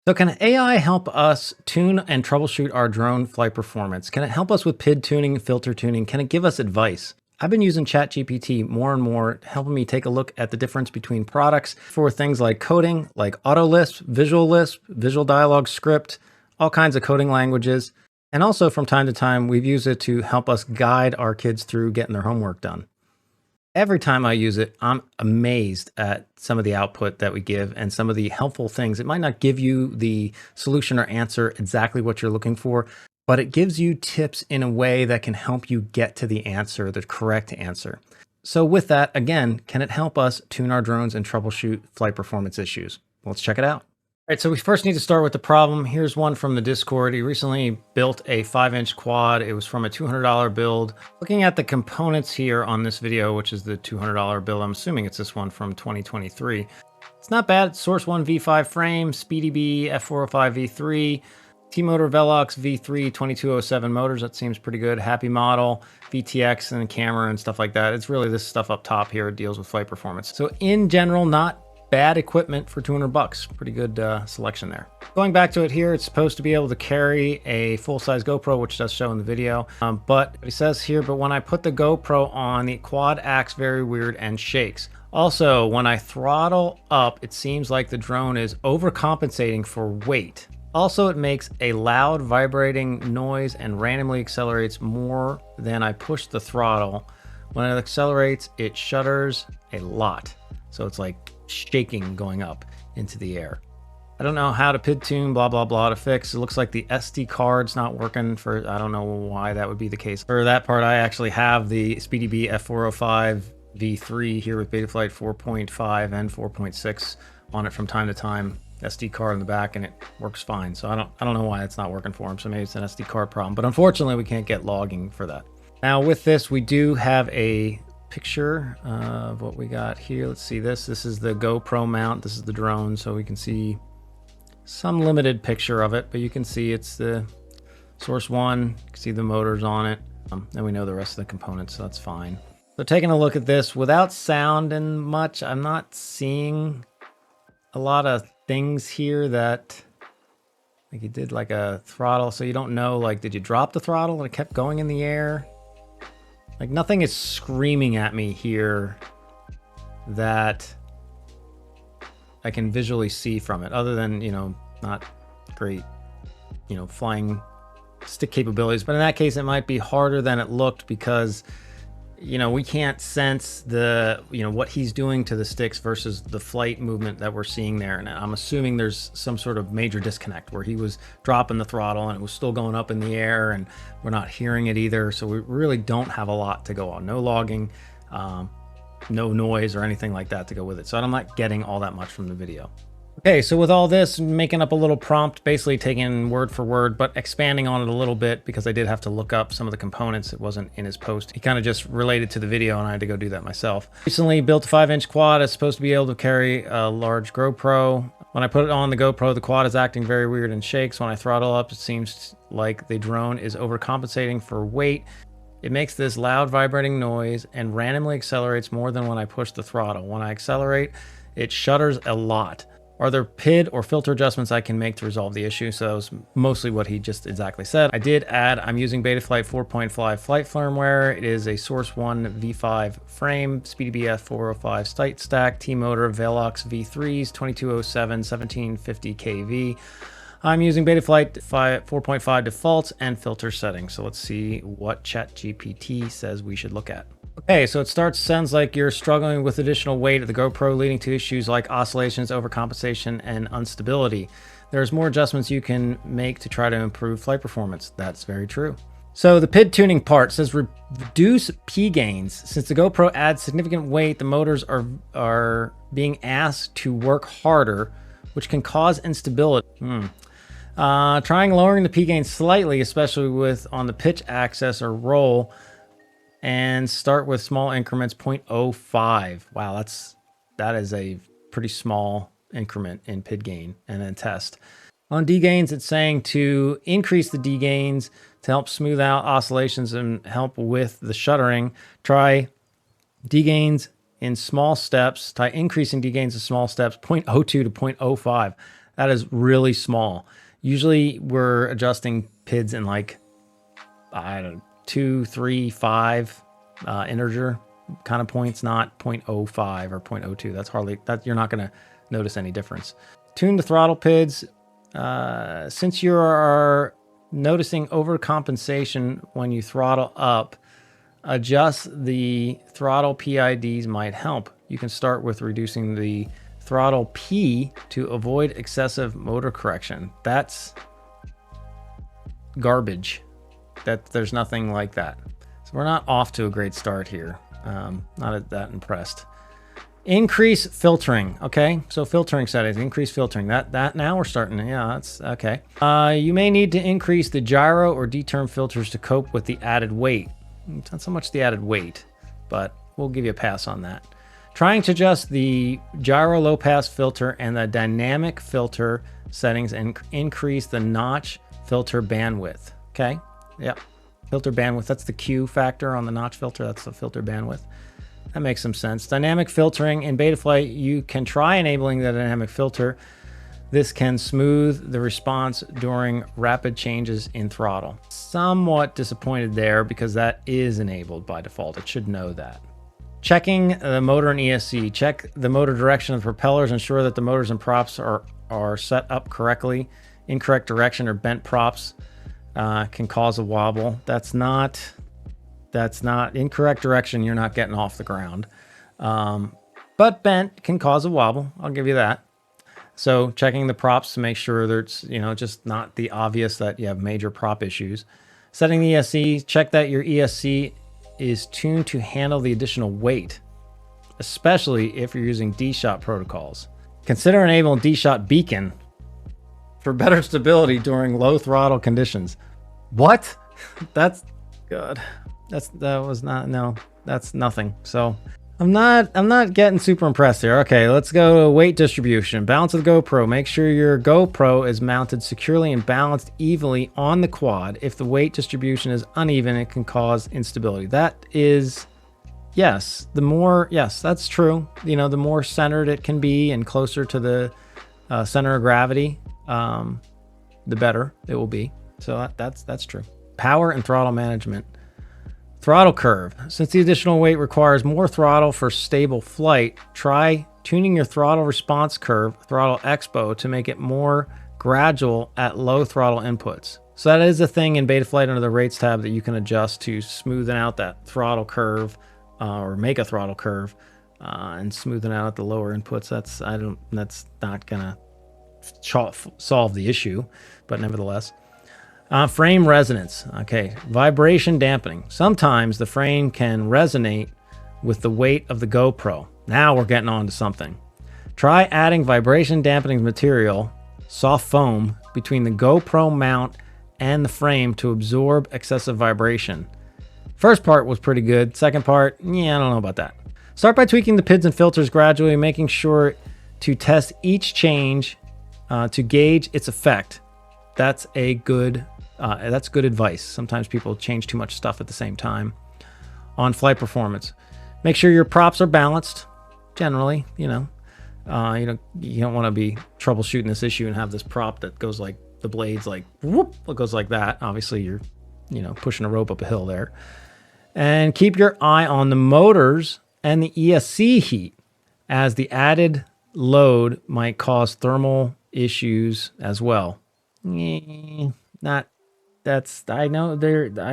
So can AI help us tune and troubleshoot our drone flight performance? Can it help us with PID tuning, filter tuning? Can it give us advice? I've been using ChatGPT more and more, helping me take a look at the difference between products for things like coding, like Auto Lisp, Visual Dialog Script, all kinds of coding languages. And also from time to time, we've used it to help us guide our kids through getting their homework done. Every time I use it, I'm amazed at some of the output that we give and some of the helpful things. It might not give you the solution or answer exactly what you're looking for, but it gives you tips in a way that can help you get to the answer, the correct answer. So with that, again, can it help us tune our drones and troubleshoot flight performance issues? Let's check it out. All right, so we first need to start with the problem. Here's one from the Discord. He recently built a 5-inch quad. It was from a $200 build. Looking at the components here on this video, which is the $200 build, I'm assuming it's this one from 2023. It's not bad. Source 1 V5 frame, SpeedyBee F405 V3, T-Motor Velox V3 2207 motors. That seems pretty good. Happy model, VTX and camera and stuff like that. It's really this stuff up top here. It deals with flight performance. So in general, not bad equipment for 200 bucks. Pretty good selection there. Going back to it here, it's supposed to be able to carry a full-size GoPro, which does show in the video. But it says here, but when I put the GoPro on, the quad acts very weird and shakes. Also, when I throttle up, it seems like the drone is overcompensating for weight. Also, it makes a loud vibrating noise and randomly accelerates more than I push the throttle. When it accelerates, it shudders a lot. So it's like shaking going up into the air. I don't know how to PID tune, blah, blah, blah to fix. It looks like the SD card's not working for, I don't know why that would be the case. For that part, I actually have the SpeedyBee F405 V3 here with Betaflight 4.5 and 4.6 on it from time to time. SD card in the back and it works fine. So I don't know why it's not working for him. So maybe it's an SD card problem, but unfortunately we can't get logging for that. Now with this, we do have a picture of what we got here. Let's see this. This is the GoPro mount. This is the drone, so we can see some limited picture of it, but you can see it's the Source 1. You can see the motors on it. And we know the rest of the components, so that's fine. So taking a look at this, without sound and much, I'm not seeing a lot of things here that, like you did like a throttle, so you don't know, like, did you drop the throttle and it kept going in the air? Like nothing is screaming at me here that I can visually see from it, other than, you know, not great, you know, flying stick capabilities. But in that case, it might be harder than it looked because, you know, we can't sense the, you know, what he's doing to the sticks versus the flight movement that we're seeing there. And I'm assuming there's some sort of major disconnect where he was dropping the throttle and it was still going up in the air and we're not hearing it either. So we really don't have a lot to go on. No logging, no noise or anything like that to go with it. So I'm not getting all that much from the video. Okay, so with all this, making up a little prompt, basically taking word for word, but expanding on it a little bit because I did have to look up some of the components. It wasn't in his post. He kind of just related to the video and I had to go do that myself. Recently built a 5-inch quad. It's supposed to be able to carry a large GoPro. When I put it on the GoPro, the quad is acting very weird and shakes. When I throttle up, it seems like the drone is overcompensating for weight. It makes this loud vibrating noise and randomly accelerates more than when I push the throttle. When I accelerate, it shudders a lot. Are there PID or filter adjustments I can make to resolve the issue? So that was mostly what he just exactly said. I did add, I'm using Betaflight 4.5 flight firmware. It is a Source 1 V5 frame, SpeedyBee F405 sight stack, T-Motor Velox V3s, 2207, 1750 kV. I'm using Betaflight 4.5 defaults and filter settings. So let's see what ChatGPT says we should look at. Okay, so it sounds like you're struggling with additional weight of the GoPro, leading to issues like oscillations, overcompensation, and instability. There's more adjustments you can make to try to improve flight performance. That's very true. So the PID tuning part says reduce P gains. Since the GoPro adds significant weight, the motors are being asked to work harder, which can cause instability. Trying lowering the P gain slightly, especially with on the pitch axis or roll, and start with small increments, 0.05. Wow, that is a pretty small increment in PID gain, and then test. On D gains, it's saying to increase the D gains to help smooth out oscillations and help with the shuddering. Try D gains in small steps. Try increasing D gains in small steps, 0.02 to 0.05. That is really small. Usually we're adjusting PIDs in like, I don't know, 2, 3, 5 integer kind of points, not 0.05 or 0.02. That's hardly, that you're not going to notice any difference. Tune the throttle PIDs. Since you are noticing overcompensation when you throttle up, adjust the throttle PIDs might help. You can start with reducing the throttle P to avoid excessive motor correction. That's garbage. There's nothing like that. So we're not off to a great start here. Not that impressed. Increase filtering. Okay, so filtering settings, increase filtering. That now we're starting. Yeah, that's okay. You may need to increase the gyro or D-term filters to cope with the added weight. It's not so much the added weight, but we'll give you a pass on that. Trying to adjust the gyro low pass filter and the dynamic filter settings and increase the notch filter bandwidth. Okay, yep. Filter bandwidth, that's the Q factor on the notch filter. That's the filter bandwidth. That makes some sense. Dynamic filtering in Betaflight, you can try enabling the dynamic filter. This can smooth the response during rapid changes in throttle. Somewhat disappointed there because that is enabled by default. It should know that. Checking the motor and ESC. Check the motor direction of the propellers. Ensure that the motors and props are set up correctly. Incorrect direction or bent props can cause a wobble. That's not incorrect direction. You're not getting off the ground. But bent can cause a wobble. I'll give you that. So checking the props to make sure there's, just not the obvious that you have major prop issues. Setting the ESC, check that your ESC is tuned to handle the additional weight, especially if you're using D-shot protocols. Consider enabling D-shot beacon for better stability during low throttle conditions. What? That's good. That's nothing. So I'm not getting super impressed here. Okay, let's go to weight distribution. Balance of the GoPro. Make sure your GoPro is mounted securely and balanced evenly on the quad. If the weight distribution is uneven, it can cause instability. That is, yes, that's true. The more centered it can be and closer to the center of gravity, the better it will be. So that's true. Power and throttle management. Throttle curve. Since the additional weight requires more throttle for stable flight, try tuning your throttle response curve, throttle expo, to make it more gradual at low throttle inputs. So that is a thing in Betaflight under the rates tab that you can adjust to smoothen out that throttle curve or make a throttle curve and smoothen out at the lower inputs. That's not gonna solve the issue, but nevertheless. Frame resonance. Okay, vibration dampening. Sometimes the frame can resonate with the weight of the GoPro. Now we're getting on to something. Try adding vibration dampening material, soft foam, between the GoPro mount and the frame to absorb excessive vibration. First part was pretty good. Second part, I don't know about that. Start by tweaking the PIDs and filters gradually, making sure to test each change to gauge its effect. That's good advice. Sometimes people change too much stuff at the same time. On flight performance, make sure your props are balanced. Generally, you don't want to be troubleshooting this issue and have this prop that goes like the blades like whoop, it goes like that. Obviously, you're pushing a rope up a hill there. And keep your eye on the motors and the ESC heat, as the added load might cause thermal issues as well. I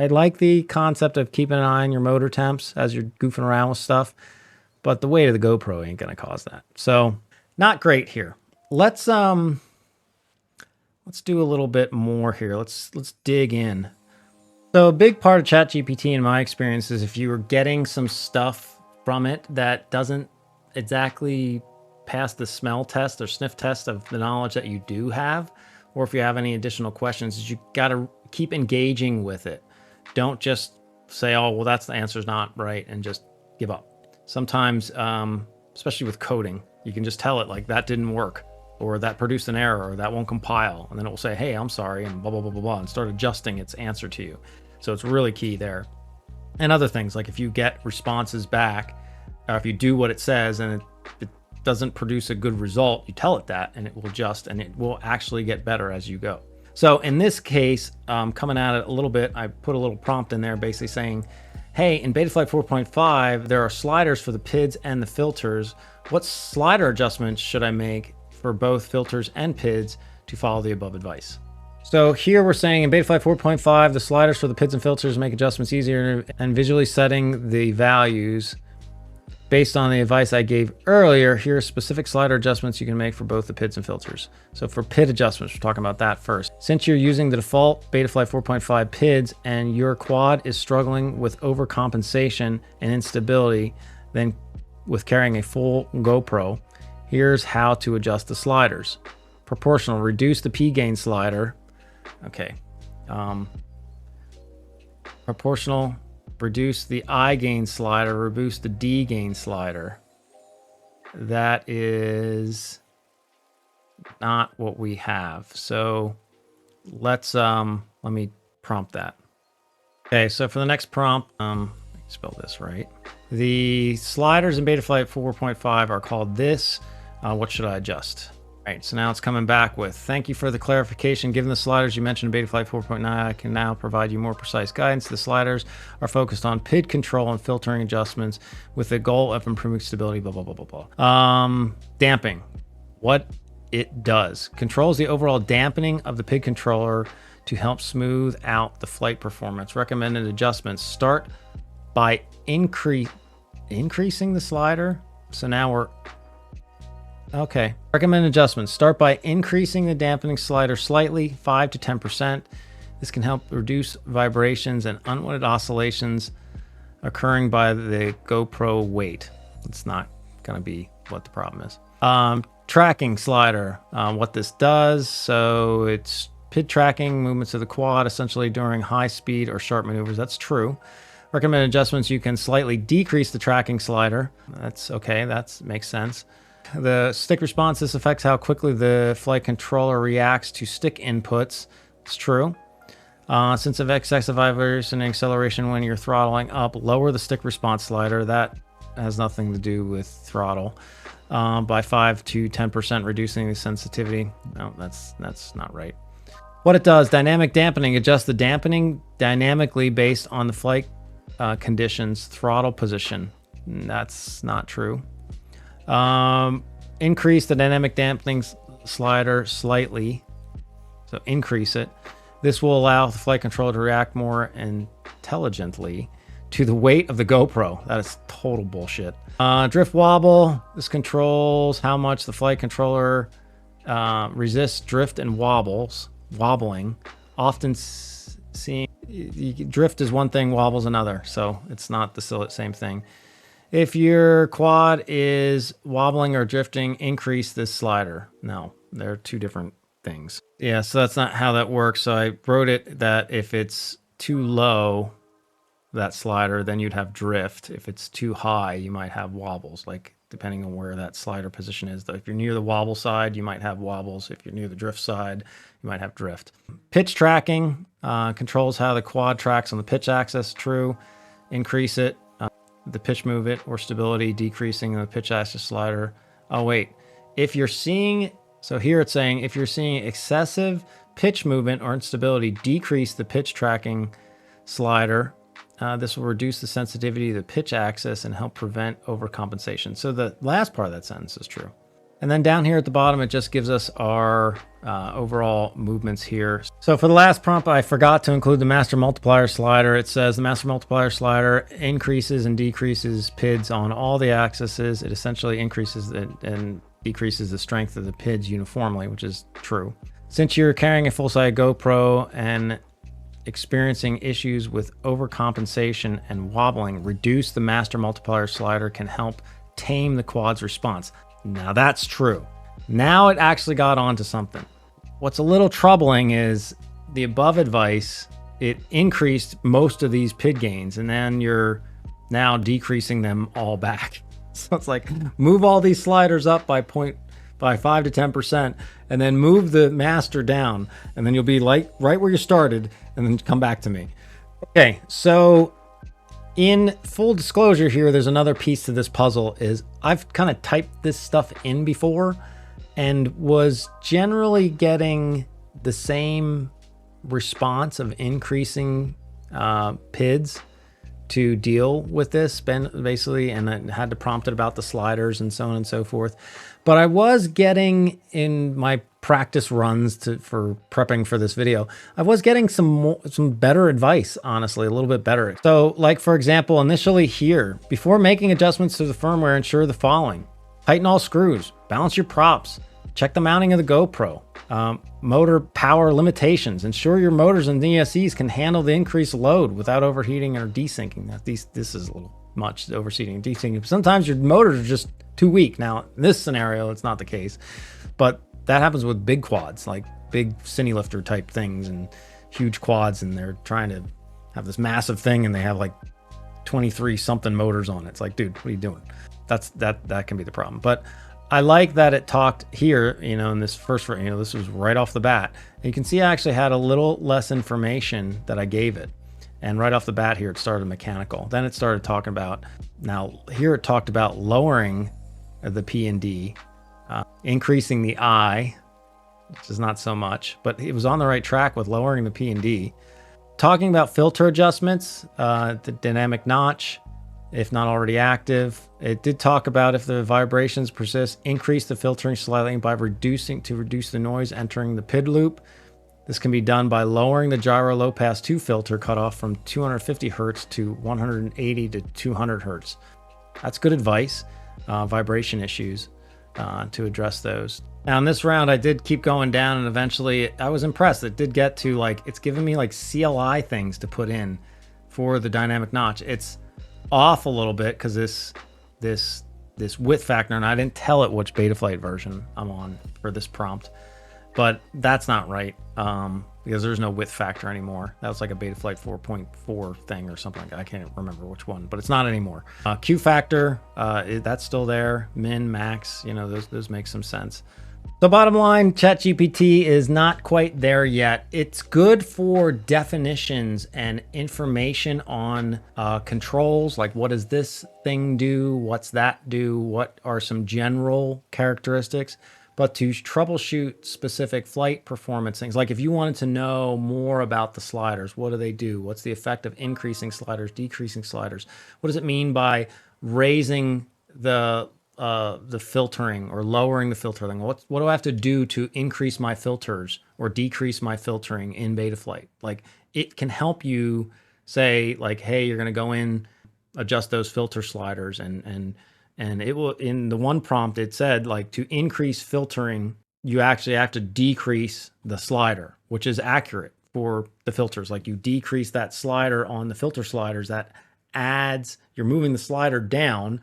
like the concept of keeping an eye on your motor temps as you're goofing around with stuff, but the weight of the GoPro ain't going to cause that. So not great here. Let's do a little bit more here. Let's dig in. So a big part of ChatGPT in my experience is if you are getting some stuff from it that doesn't exactly pass the smell test or sniff test of the knowledge that you do have, or if you have any additional questions, you got to keep engaging with it. Don't just say, oh, well, the answer's not right, and just give up. Sometimes, especially with coding, you can just tell it like that didn't work, or that produced an error, or that won't compile. And then it will say, hey, I'm sorry, and blah, blah, blah, blah, blah, and start adjusting its answer to you. So it's really key there. And other things, like if you get responses back, or if you do what it says and doesn't produce a good result, you tell it that, and it will adjust, and it will actually get better as you go. So in this case, coming at it a little bit, I put a little prompt in there basically saying, hey, in Betaflight 4.5, there are sliders for the PIDs and the filters. What slider adjustments should I make for both filters and PIDs to follow the above advice? So here we're saying in Betaflight 4.5, the sliders for the PIDs and filters make adjustments easier, and visually setting the values based on the advice I gave earlier. Here are specific slider adjustments you can make for both the PIDs and filters. So for PID adjustments, we're talking about that first. Since you're using the default Betaflight 4.5 PIDs and your quad is struggling with overcompensation and instability, then with carrying a full GoPro, here's how to adjust the sliders. Proportional, reduce the P gain slider. Okay. Proportional, reduce the I gain slider, reduce the D gain slider. That is not what we have. So let's let me prompt that. Okay, so for the next prompt, spell this right. The sliders in Betaflight 4.5 are called this. What should I adjust? All right, so now it's coming back with, thank you for the clarification. Given the sliders you mentioned in Betaflight 4.9, I can now provide you more precise guidance. The sliders are focused on PID control and filtering adjustments with the goal of improving stability, blah, blah, blah, blah, blah. Damping, what it does. Controls the overall dampening of the PID controller to help smooth out the flight performance. Recommended adjustments, start by increasing the slider. So now we're, okay. Recommended adjustments. Start by increasing the dampening slider slightly, 5 to 10%. This can help reduce vibrations and unwanted oscillations occurring by the GoPro weight. It's not going to be what the problem is. Tracking slider. What this does, so it's PID tracking movements of the quad essentially during high speed or sharp maneuvers. That's true. Recommended adjustments, you can slightly decrease the tracking slider. That's okay, that makes sense. The stick response, this affects how quickly the flight controller reacts to stick inputs. It's true. Since of excessive vibration and acceleration when you're throttling up, lower the stick response slider. That has nothing to do with throttle. By 5 to 10%, reducing the sensitivity. No, that's not right. What it does, dynamic dampening, adjust the dampening dynamically based on the flight conditions, throttle position. That's not true. Increase the dynamic dampening slider slightly. So increase it. This will allow the flight controller to react more intelligently to the weight of the GoPro. That is total bullshit. Drift wobble. This controls how much the flight controller resists drift and wobbling. Often seeing drift is one thing, wobble's another. So it's not the same thing. If your quad is wobbling or drifting, increase this slider. No, they're two different things. Yeah, so that's not how that works. So I wrote it that if it's too low, that slider, then you'd have drift. If it's too high, you might have wobbles, like depending on where that slider position is. If you're near the wobble side, you might have wobbles. If you're near the drift side, you might have drift. Pitch tracking controls how the quad tracks on the pitch axis. True. Increase it. The pitch move it or stability, decreasing the pitch axis slider. Oh, wait. If you're seeing, so here it's saying, if you're seeing excessive pitch movement or instability, decrease the pitch tracking slider. This will reduce the sensitivity of the pitch axis and help prevent overcompensation. So the last part of that sentence is true. And then down here at the bottom, it just gives us our overall movements here. So for the last prompt, I forgot to include the master multiplier slider. It says the master multiplier slider increases and decreases PIDs on all the axes. It essentially increases and decreases the strength of the PIDs uniformly, which is true. Since you're carrying a full-size GoPro and experiencing issues with overcompensation and wobbling, reduce the master multiplier slider can help tame the quad's response. Now that's true. Now it actually got onto something. What's a little troubling is the above advice, it increased most of these PID gains, and then you're now decreasing them all back. So it's like, move all these sliders up by 5 to 10%, and then move the master down, and then you'll be like right where you started, and then come back to me. Okay, so In full disclosure here, there's another piece to this puzzle is I've kind of typed this stuff in before and was generally getting the same response of increasing PIDs to deal with this basically, and I had to prompt it about the sliders and so on and so forth. But I was getting in my practice runs for prepping for this video, I was getting some better advice, honestly, a little bit better. So like, for example, initially here, before making adjustments to the firmware, ensure the following: tighten all screws, balance your props, check the mounting of the GoPro, motor power limitations, ensure your motors and DSCs can handle the increased load without overheating or desyncing. This is a little much, overheating and desyncing. Sometimes your motors are just too weak. Now, in this scenario, it's not the case, but that happens with big quads, like big cine lifter type things and huge quads, and they're trying to have this massive thing and they have like 23 something motors on it. It's like, dude, what are you doing? That can be the problem. But I like that it talked here, in this first, this was right off the bat. And you can see I actually had a little less information that I gave it. And right off the bat here, it started mechanical. Then it started talking about, now here it talked about lowering the P and D, increasing the I, which is not so much, but it was on the right track with lowering the P and D. Talking about filter adjustments, the dynamic notch, if not already active. It did talk about if the vibrations persist, increase the filtering slightly by reduce the noise entering the PID loop. This can be done by lowering the gyro low pass 2 filter cutoff from 250 Hertz to 180 to 200 Hertz. That's good advice. Vibration issues to address those. Now in this round, I did keep going down, and eventually I was impressed. It did get to it's giving me like CLI things to put in for the dynamic notch. It's off a little bit because this width factor, and I didn't tell it which Betaflight version I'm on for this prompt, but that's not right, because there's no width factor anymore. That was like a Betaflight 4.4 thing or something like that. I can't remember which one, but it's not anymore. Q factor, that's still there. Min, max, those make some sense. The bottom line, ChatGPT is not quite there yet. It's good for definitions and information on controls, like what does this thing do? What's that do? What are some general characteristics? But to troubleshoot specific flight performance things, like if you wanted to know more about the sliders, what do they do? What's the effect of increasing sliders, decreasing sliders? What does it mean by raising the filtering or lowering the filtering? What do I have to do to increase my filters or decrease my filtering in Betaflight? Like, it can help you say like, hey, you're going to go in, adjust those filter sliders, and it will, in the one prompt, it said like to increase filtering, you actually have to decrease the slider, which is accurate for the filters. Like you decrease that slider on the filter sliders, that adds, you're moving the slider down,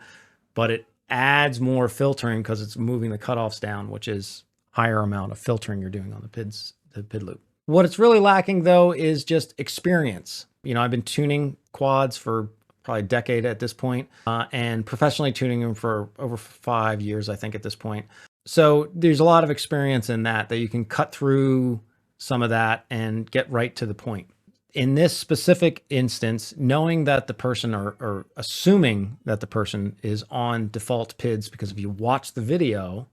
but it adds more filtering because it's moving the cutoffs down, which is higher amount of filtering you're doing on the PID loop. What it's really lacking though is just experience. I've been tuning quads for probably a decade at this point, and professionally tuning them for over 5 years, I think, at this point. So there's a lot of experience in that you can cut through some of that and get right to the point. In this specific instance, knowing that the person or assuming that the person is on default PIDs, because if you watch the video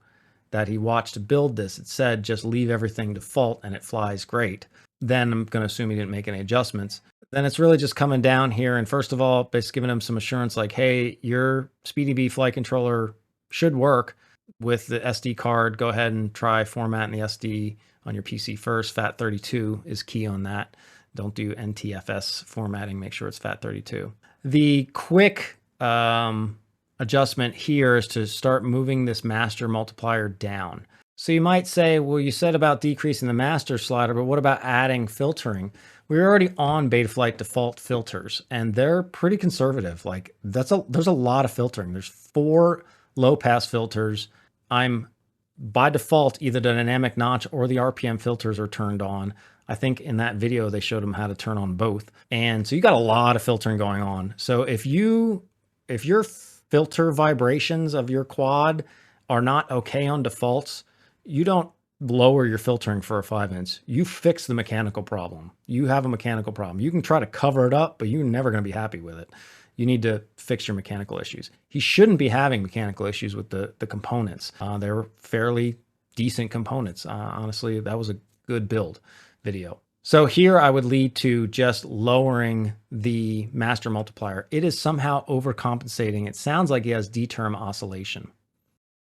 that he watched to build this, it said just leave everything default and it flies great. Then I'm going to assume he didn't make any adjustments. Then it's really just coming down here and first of all, basically giving him some assurance like, hey, your SpeedyB flight controller should work with the SD card. Go ahead and try formatting the SD on your PC first. FAT32 is key on that. Don't do NTFS formatting. Make sure it's FAT32. The quick adjustment here is to start moving this master multiplier down. So you might say, well, you said about decreasing the master slider, but what about adding filtering? We're already on Betaflight default filters, and they're pretty conservative. Like there's a lot of filtering. There's 4 low pass filters. I'm by default, either the dynamic notch or the RPM filters are turned on. I think in that video, they showed them how to turn on both. And so you got a lot of filtering going on. So if your filter vibrations of your quad are not okay on defaults, you don't lower your filtering for a 5-inch. You fix the mechanical problem. You have a mechanical problem. You can try to cover it up, but you're never going to be happy with it. you need to fix your mechanical issues. He shouldn't be having mechanical issues with the components. They're fairly decent components. Honestly, that was a good build video. So here I would lead to just lowering the master multiplier. It is somehow overcompensating. It sounds like he has D-term oscillation.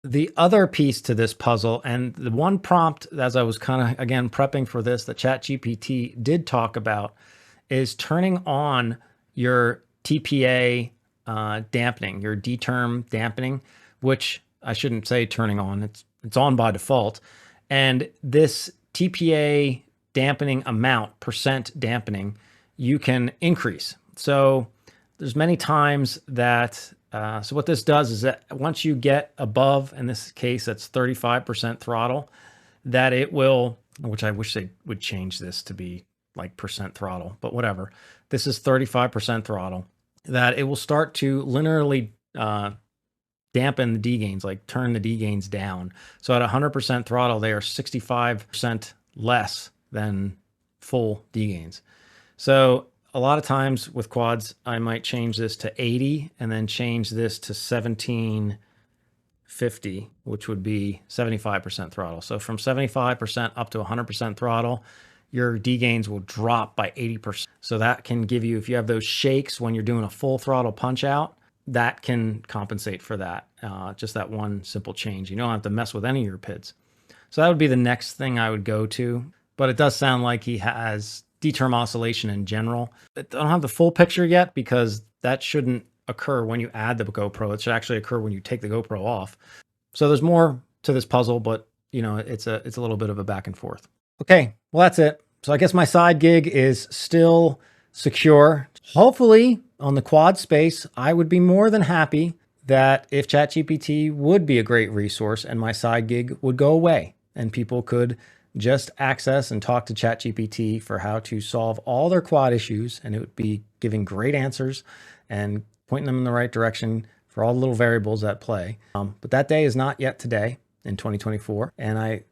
The other piece to this puzzle, and the one prompt as I was kind of, again, prepping for this, that ChatGPT did talk about, is turning on your TPA dampening, your D-term dampening, which I shouldn't say turning on, it's on by default. And this TPA dampening amount, percent dampening, you can increase. So there's many times that, so what this does is that once you get above, in this case, that's 35% throttle, that it will, which I wish they would change this to be like percent throttle, but whatever. This is 35% throttle, that it will start to linearly dampen the D gains, like turn the D gains down. So at 100% throttle, they are 65% less than full D gains. So a lot of times with quads, I might change this to 80 and then change this to 1750, which would be 75% throttle. So from 75% up to 100% throttle, your D gains will drop by 80%. So that can give you, if you have those shakes when you're doing a full throttle punch out, that can compensate for that. Just that one simple change. You don't have to mess with any of your PIDs. So that would be the next thing I would go to. But it does sound like he has D-term oscillation in general. I don't have the full picture yet because that shouldn't occur when you add the GoPro. It should actually occur when you take the GoPro off. So there's more to this puzzle, but you know, it's a little bit of a back and forth. Okay, well, that's it. So I guess my side gig is still secure. Hopefully on the quad space, I would be more than happy that if ChatGPT would be a great resource and my side gig would go away and people could just access and talk to ChatGPT for how to solve all their quad issues, and it would be giving great answers and pointing them in the right direction for all the little variables at play. But that day is not yet today in 2024, and I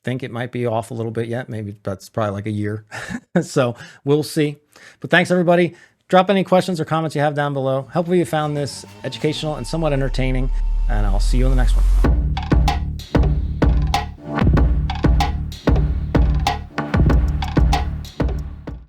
think it might be off a little bit yet. Maybe that's probably like a year. So we'll see. But thanks, everybody. Drop any questions or comments you have down below. Hopefully you found this educational and somewhat entertaining, and I'll see you in the next one.